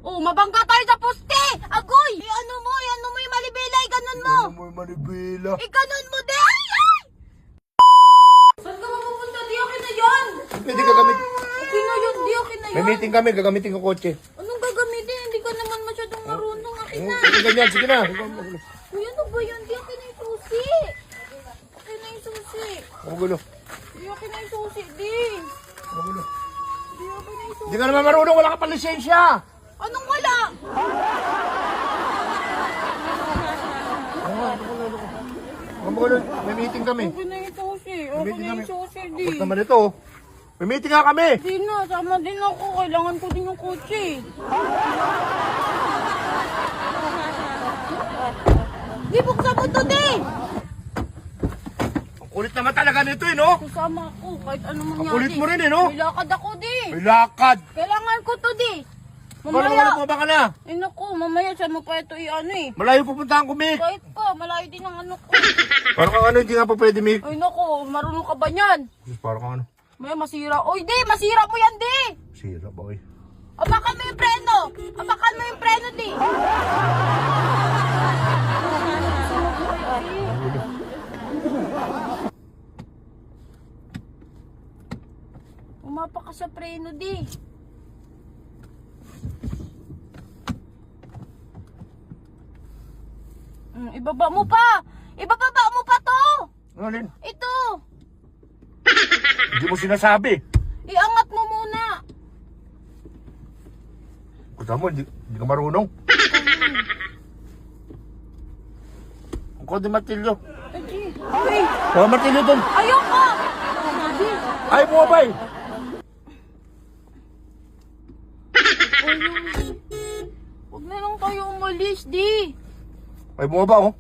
Oh, mabangga tayo sa poste! Agoy! Ano mo yung malibela, ganun mo! Ano mo yung manibela? Ganun mo, de! Ay! Saan ka mapupunta? Di okay na yan! Pwede gagamit. Okay na yun, di okay na May yun! meeting kami, gagamitin ko kotse. Anong gagamitin? Hindi ka naman masyadong marunong, akin na! Sige ganyan, sige na. Uy, ano ba yan? Di okay na yung susi! Okay na yung susi! Magulo. Di okay na yung susi, di! Magulo. Di okay na yung susi! Hindi ka naman marunong, wala ka pa lisensya. Anong wala? Magulo, may meeting kami. Okay na yung susi! Okay na yung susi, di! Ba't naman ito? May meeting nga kami. Di na, sama din ako. Kailangan ko din yung kotse. Di, buksan mo to, di! Ang kulit naman talaga nito no? Susama ako kahit ano mangyari. Ang kulit mo rin no? May lakad ako, di! May lakad. Kailangan ko to, di! Paano Mamaya! mo ba ka na? Ay naku, mamaya saan mo pa ito i-ano eh. Malayo pupuntahan ko, Mick. Kahit pa, malayo din ang ano ko. Parang kang ano, hindi nga pa pwede, Mick. Ay naku, marunong ka ba niyan? Parang kang ano. Maya masira. Oy, di! Masira mo yan, di! Sira ba, oy? Abakan mo yung preno! Abakan mo yung preno, di! Umapa ka sa preno, di! Ibaba mo pa! Ibababa mo pa to! Ano, Lin? Ito! Hindi mo sinasabi. Iangat mo muna! Kuta mo, hindi ka marunong. Ang kode martilyo. Uy! Mga martilyo doon. Ayoko! Ay, bumabay. Huwag na lang tayo umalis, di! Ay, bumaba, oh.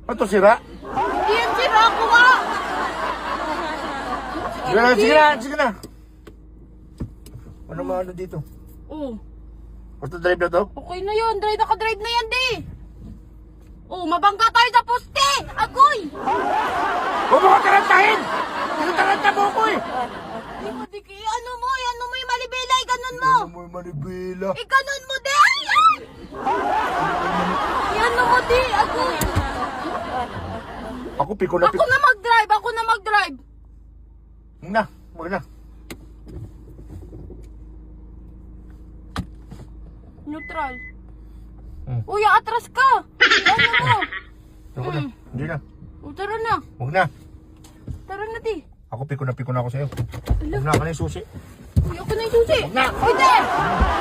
Ano to, sira? Hindi yan sira ko nga! Sige na, sige na, sige na. Ano maano dito? Oh, Auto drive na to? okay na yun. Nakadrive na yan, di! Oh, mabangga tayo sa poste! Agoy! Huwag mo ka tarantahin! Tinataranta mo ko, eh. Ano mo yung malibela, ganun mo! Ano mo yung manibela? Ganun mo, di! Ay! Ano mo, di! Agoy! Ako, piko na Ako piko. na mag-drive! Ako na mag-drive! Huwag na, huwag na. Neutral. Hmm. Uy, atras ka! Ano mo? Ako na, hindi na. O, tara na. Huwag na. Tara na, di. Ako, piko na ako sa'yo. Huwag na, ako na yung susi. Uy, ako na yung susi. Huwag na. Uy, di!